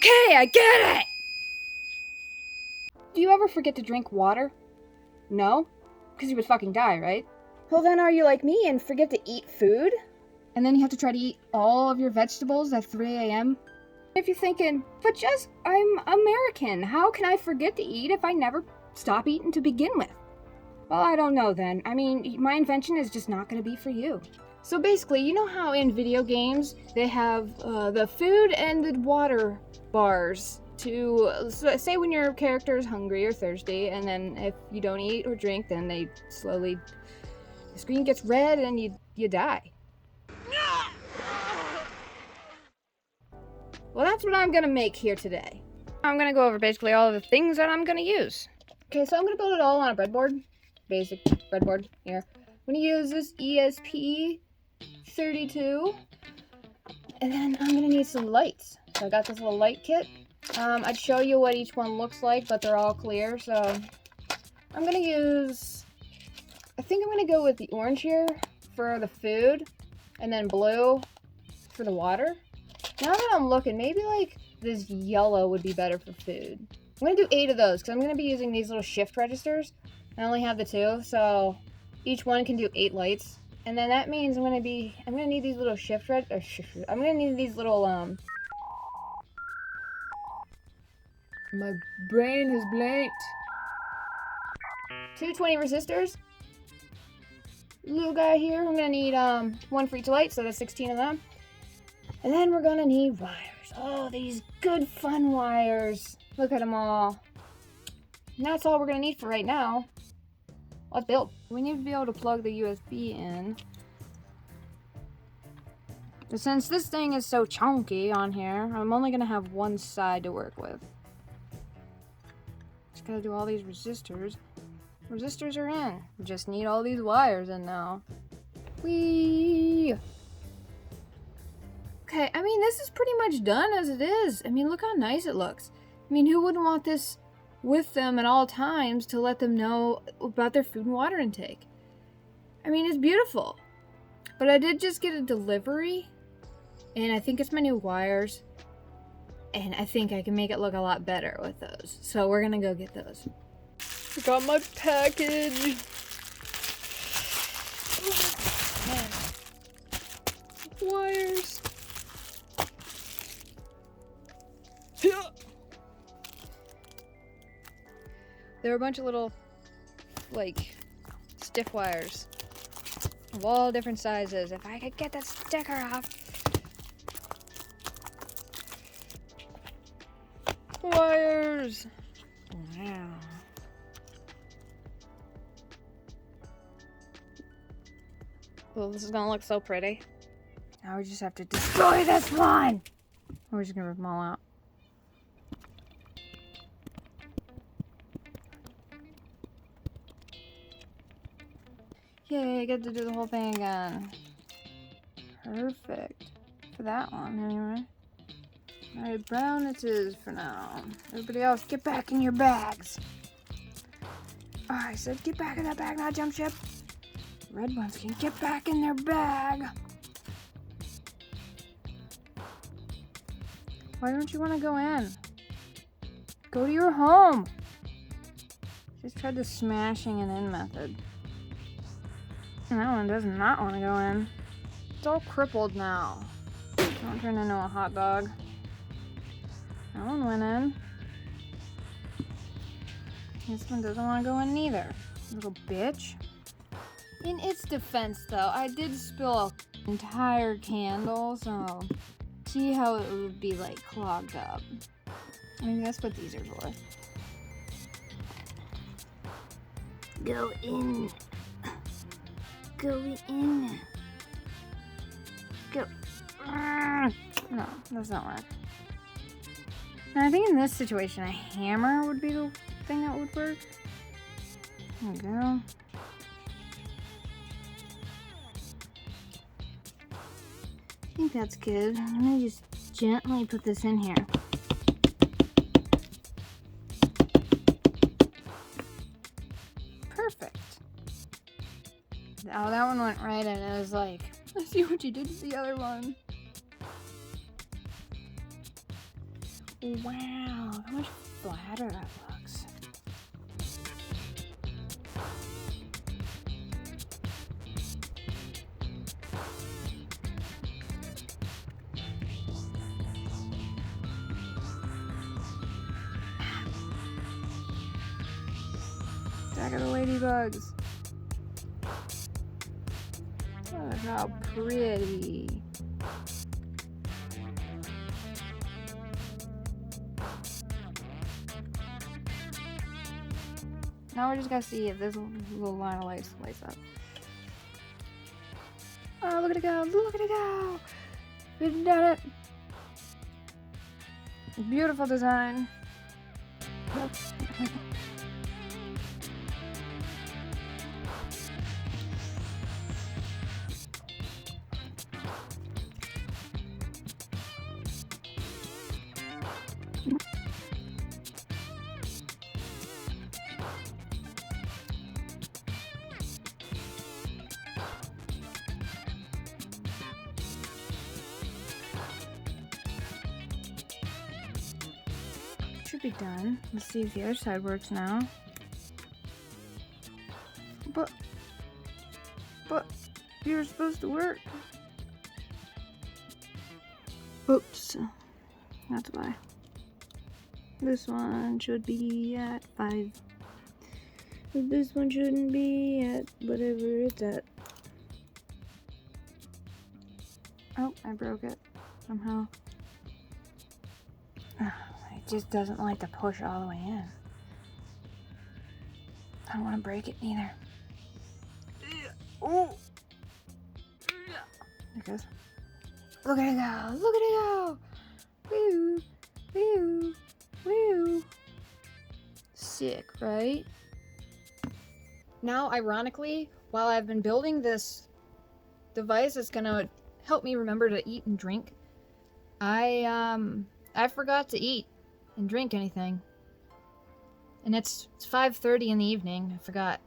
Okay, I get it! Do you ever forget to drink water? No? Because you would fucking die, right? Well, then are you like me and forget to eat food? And then you have to try to eat all of your vegetables at 3 a.m.? If you're thinking, but Jess, I'm American. How can I forget to eat if I never stop eating to begin with? Well, I don't know then. I mean, my invention is just not going to be for you. So basically, you know how in video games they have the food and the water bars to say when your character is hungry or thirsty, and then if you don't eat or drink, then the screen gets red and you die. Well, that's what I'm gonna make here today. I'm gonna go over basically all of the things that I'm gonna use. Okay, so I'm gonna build it all on a breadboard. Basic breadboard here. I'm gonna use this ESP32. And then I'm gonna need some lights. So I got this little light kit. I'd show you what each one looks like, but they're all clear. So I'm gonna use, I think I'm gonna go with the orange here for the food, and then blue for the water. Now that I'm looking, maybe like this yellow would be better for food. I'm gonna do 8 of those because I'm gonna be using these little shift registers. I only have the 2, so each one can do 8 lights. And then that means I'm gonna need these little I'm gonna need these little my brain has blanked. 2 20 resistors. Little guy here, I'm gonna need 1 for each light, so that's 16 of them. And then we're gonna need wires. Oh, these good fun wires. Look at them all. And that's all we're gonna need for right now. Let's build. We need to be able to plug the USB in. But since this thing is so chunky on here, I'm only gonna have one side to work with. Just gotta do all these resistors. Resistors are in. We just need all these wires in now. Whee! Okay, I mean, this is pretty much done as it is. I mean, look how nice it looks. I mean, who wouldn't want this with them at all times to let them know about their food and water intake? I mean, it's beautiful. But I did just get a delivery, and I think it's my new wires, and I think I can make it look a lot better with those. So we're gonna go get those. I got my package. Wires. There are a bunch of little, like, stiff wires of all different sizes. If I could get the sticker off. Wires. Wow. Well, this is gonna look so pretty. Now we just have to destroy this one. Or we're just gonna rip them all out. Yay, I get to do the whole thing again. Perfect. For that one, anyway. Alright, brown it is for now. Everybody else, get back in your bags. Oh, I said get back in that bag, not jump ship. Red ones can get back in their bag. Why don't you want to go in? Go to your home. Just tried the smashing and in method. And that one does not want to go in. It's all crippled now. Don't turn into a hot dog. That one went in. This one doesn't want to go in neither. Little bitch. In its defense, though, I did spill an entire candle, so see how it would be, like, clogged up. Maybe that's what these are for. Go in. Go in. Go. No, that's not work. Now, I think in this situation, a hammer would be the thing that would work. There we go. I think that's good. I'm gonna just gently put this in here. Perfect. Oh, that one went right in. It was like, I see what you did to the other one. Wow, how much flatter that looks. Back of the ladybugs. Oh, how pretty. Now we're just gonna see if this little line of lights lights up. Oh, look at it go! Look at it go! We've done it! Beautiful design. Should be done. Let's see if the other side works now. But you're supposed to work. Oops. That's why. This one should be at 5. But this one shouldn't be at whatever it's at. Oh, I broke it somehow. It just doesn't like to push all the way in. I don't want to break it neither. Oh! There it goes. Look at it go! Look at it go! Woo! Woo! Woo! Sick, right? Now, ironically, while I've been building this device that's gonna help me remember to eat and drink, I forgot to eat and drink anything. And it's 5:30 in the evening. I forgot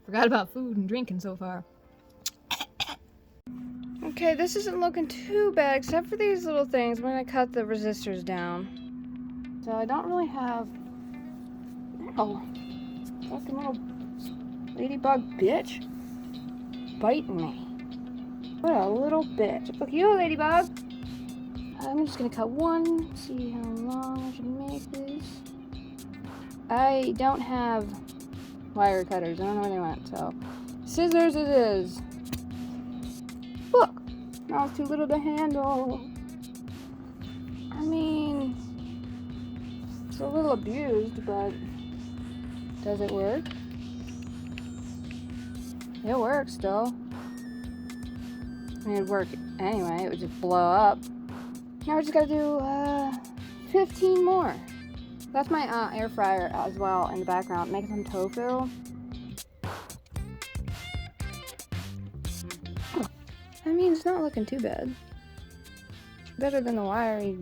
about food and drinking so far. Okay, this isn't looking too bad, except for these little things. I'm gonna cut the resistors down. So I don't really have... Oh, fucking little ladybug bitch. Biting me. What a little bitch. Look, you ladybug. I'm just gonna cut one, see how long I should make this. I don't have wire cutters. I don't know where they went, so scissors it is. Look, now it's too little to handle. I mean, it's a little abused, but does it work? It works still. I mean, it'd work anyway. It would just blow up. Now we just gotta do 15 more. That's my air fryer as well in the background, making some tofu. I mean, it's not looking too bad. Better than the wiry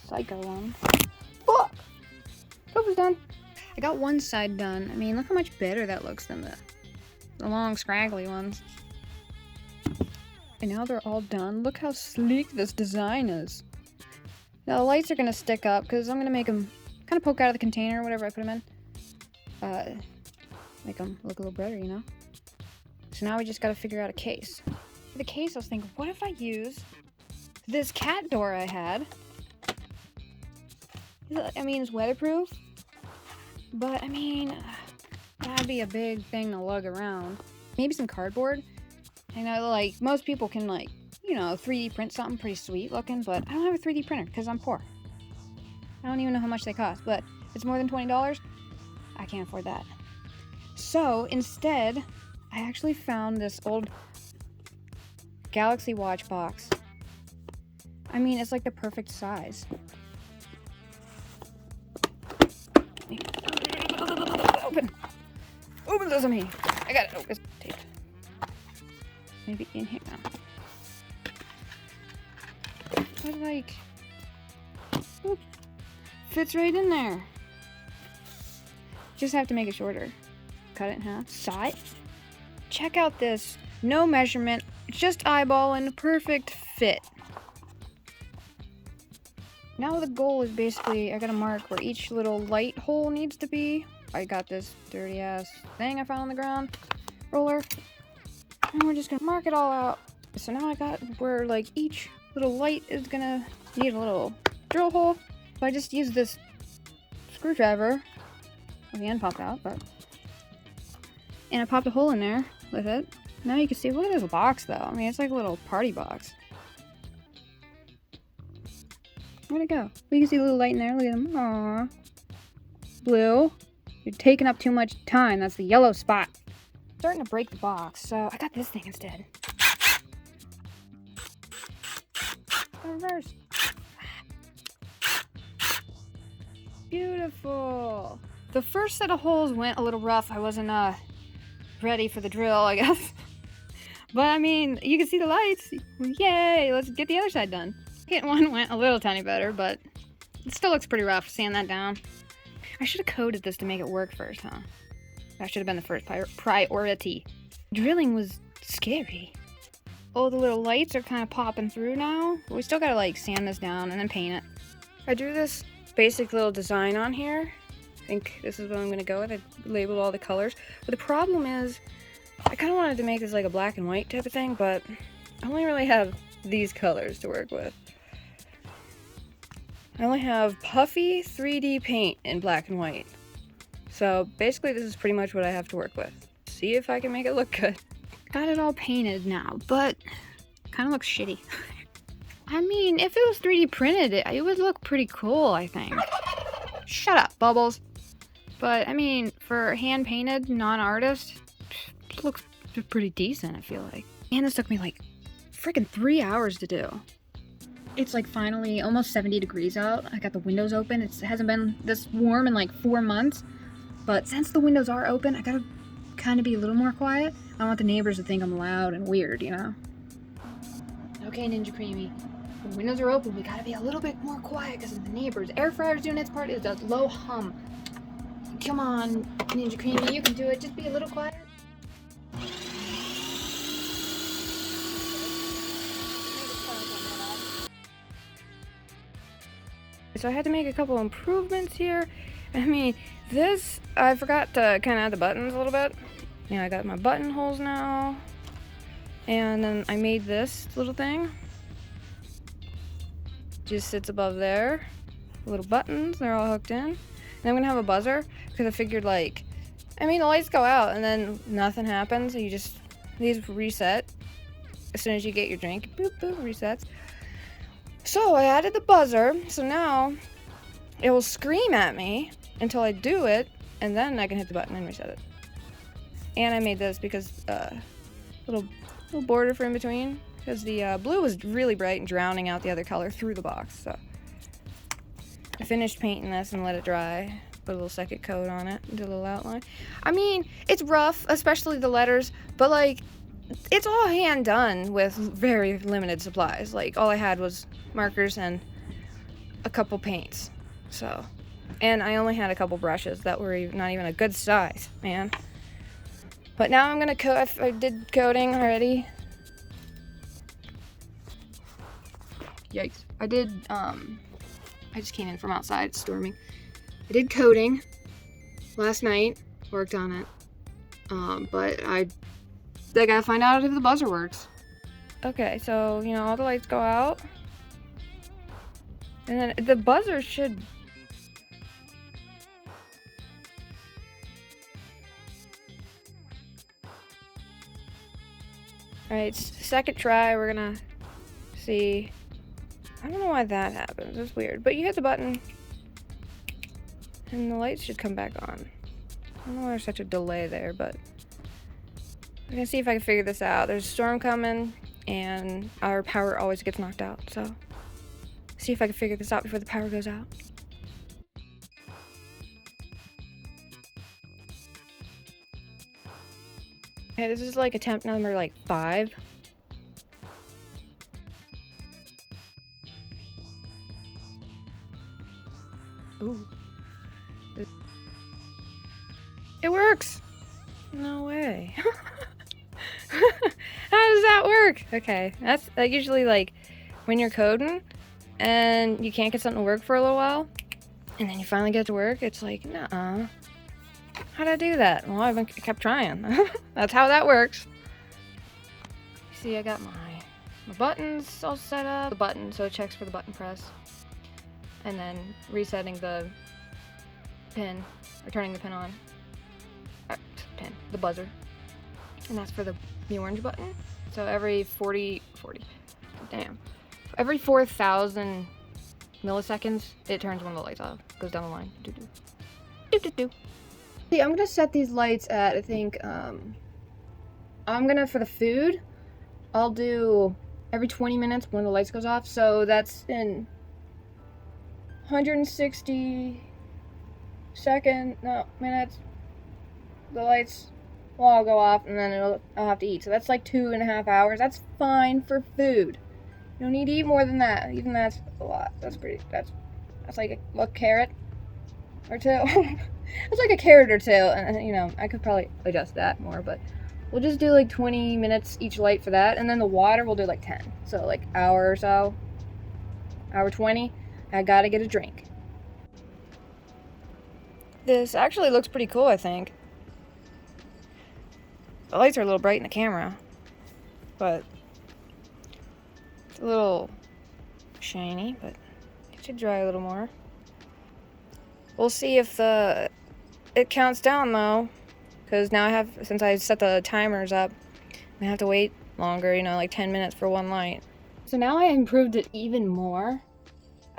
psycho one. Look! Tofu's done. I got one side done. I mean, look how much better that looks than the long, scraggly ones. And now they're all done. Look how sleek this design is. Now the lights are gonna stick up because I'm gonna make them kind of poke out of the container or whatever I put them in. Make them look a little better, you know? So now we just gotta figure out a case. For the case, I was thinking, what if I use this cat door I had? I mean, it's weatherproof, but I mean, that'd be a big thing to lug around. Maybe some cardboard. I know, like, most people can, like, you know, 3D print something pretty sweet looking, but I don't have a 3D printer because I'm poor. I don't even know how much they cost, but if it's more than $20, I can't afford that. So, instead, I actually found this old Galaxy Watch box. I mean, it's like the perfect size. Open! Open sesame! I got it. Oh, it's taped. Maybe in here now. But like, oops, fits right in there. Just have to make it shorter. Cut it in half. Saw it. Check out this. No measurement. Just eyeballing. Perfect fit. Now the goal is basically, I gotta mark where each little light hole needs to be. I got this dirty ass thing I found on the ground, roller, and we're just gonna mark it all out. So now I got where like each little light is gonna need a little drill hole. So I just used this screwdriver. Well, the end popped out, but... And I popped a hole in there with it. Now you can see, look at this box though. I mean, it's like a little party box. Where'd it go? We can see a little light in there. Look at them. Aww. Blue. You're taking up too much time. That's the yellow spot. Starting to break the box, so I got this thing instead. Reverse. Beautiful. The first set of holes went a little rough. I wasn't ready for the drill, I guess. But I mean, you can see the lights. Yay! Let's get the other side done. Second one went a little tiny better, but it still looks pretty rough. Sand that down. I should have coded this to make it work first, huh? That should have been the first priority. Drilling was scary. Oh, the little lights are kind of popping through now. But we still gotta like sand this down and then paint it. I drew this basic little design on here. I think this is what I'm gonna go with. I labeled all the colors. But the problem is, I kind of wanted to make this like a black and white type of thing, but I only really have these colors to work with. I only have puffy 3D paint in black and white. So basically this is pretty much what I have to work with. See if I can make it look good. Got it all painted now, but kind of looks shitty. I mean, if it was 3D printed, it would look pretty cool, I think. Shut up, Bubbles. But, I mean, for hand-painted, non-artist, it looks pretty decent, I feel like. And this took me, like, freaking 3 hours to do. It's, like, finally almost 70 degrees out. I got the windows open. It hasn't been this warm in, like, 4 months. But since the windows are open, I gotta kind of be a little more quiet. I don't want the neighbors to think I'm loud and weird, you know? Okay, Ninja Creamy. When the windows are open, we gotta be a little bit more quiet because of the neighbors. Air fryer's doing its part. It's a low hum. Come on, Ninja Creamy, you can do it. Just be a little quiet. So I had to make a couple improvements here. I mean, this, I forgot to kind of add the buttons a little bit. Yeah, I got my buttonholes now. And then I made this little thing. Just sits above there. Little buttons, they're all hooked in. And I'm gonna have a buzzer, because I figured like, I mean the lights go out and then nothing happens. You just, these reset. As soon as you get your drink, boop, boop, resets. So I added the buzzer, so now it will scream at me until I do it, and then I can hit the button and reset it. And I made this because, little border for in between, because the blue was really bright and drowning out the other color through the box, so. I finished painting this and let it dry. Put a little second coat on it, did a little outline. I mean, it's rough, especially the letters, but like, it's all hand done with very limited supplies. Like, all I had was markers and a couple paints, so. And I only had a couple brushes that were not even a good size, man. But now I'm gonna coat, I did coating already. Yikes. I did, I just came in from outside, it's storming. I did coating last night, worked on it. But I gotta find out if the buzzer works. Okay, so, you know, all the lights go out. And then the buzzer should... Alright, second try, we're gonna see. I don't know why that happens, it's weird. But you hit the button, and the lights should come back on. I don't know why there's such a delay there, but I'm gonna see if I can figure this out. There's a storm coming, and our power always gets knocked out, so see if I can figure this out before the power goes out. Okay, this is like attempt number like 5. Ooh. It works! No way. How does that work? Okay, that's usually like when you're coding and you can't get something to work for a little while, and then you finally get to work, it's like, nuh-uh. How'd I do that? Well, I kept trying. That's how that works. See, I got my buttons all set up. The button, so it checks for the button press. And then resetting the pin, or turning the pin on. The buzzer. And that's for the orange button. So every 4,000 milliseconds, it turns one of the lights off. Goes down the line. Do. See, I'm gonna set these lights at, I think, for the food, I'll do every 20 minutes when the lights goes off. So that's in 160 minutes. The lights will all go off, and then I'll have to eat. So that's like 2.5 hours. That's fine for food. You don't need to eat more than that. Even that's a lot. That's like a carrot or two. It's like a carrot or two, and I could probably adjust that more, but we'll just do like 20 minutes each light for that, and then the water we'll do like 10. So like hour or so, hour 20. I gotta get a drink. This actually looks pretty cool, I think. The lights are a little bright in the camera, but it's a little shiny, but it should dry a little more. We'll see if it counts down though, because now since I set the timers up, I have to wait longer, like 10 minutes for one light. So now I improved it even more.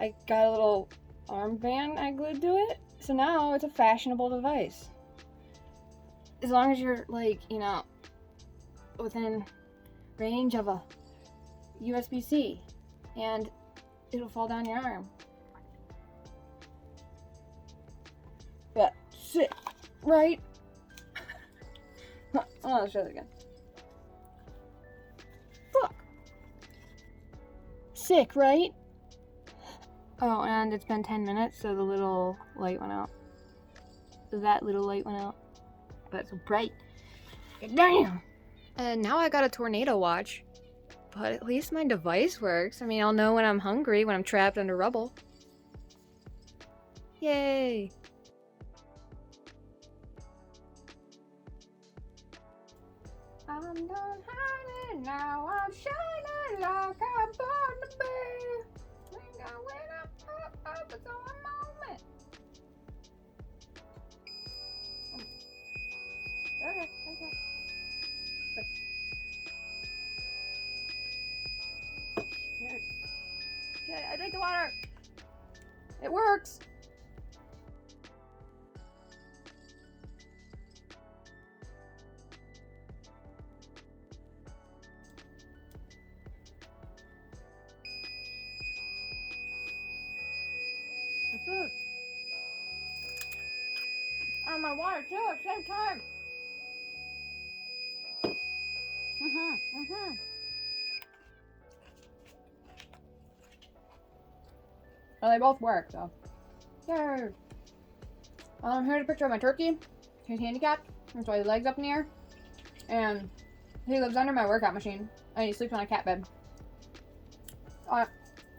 I got a little armband I glued to it, so now it's a fashionable device. As long as you're within range of a USB-C, and it'll fall down your arm. But sick, right? I'll show it again. Look. Sick, right? Oh, and it's been 10 minutes, so the little light went out. That little light went out. But it's so bright. Damn! And now I got a tornado watch. But at least my device works. I'll know when I'm hungry, when I'm trapped under rubble. Yay! I'm done hiding now, I'm shining like I'm born to be. Ain't gonna wait up, it's on a moment. Okay. Here. Okay, I drank the water. It works. Food. And my water too at the same time. Well, they both work, so. Yay! Here's a picture of my turkey. He's handicapped. That's why his leg's up in the air. And he lives under my workout machine. And he sleeps on a cat bed.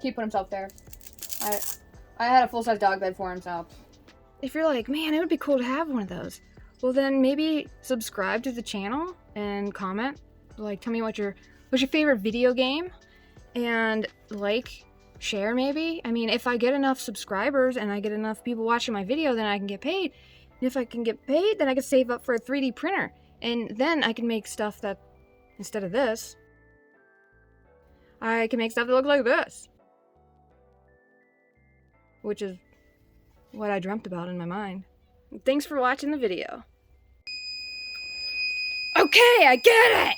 He put himself there. I had a full-size dog bed for him, so. If you're like, man, it would be cool to have one of those. Well, then maybe subscribe to the channel and comment. Tell me what's your favorite video game, and share maybe. If I get enough subscribers and I get enough people watching my video, then I can get paid. And if I can get paid, then I can save up for a 3D printer, and then I can make stuff that, instead of this, I can make stuff that looks like this, which is what I dreamt about in my mind. Thanks for watching the video. Okay, I get it!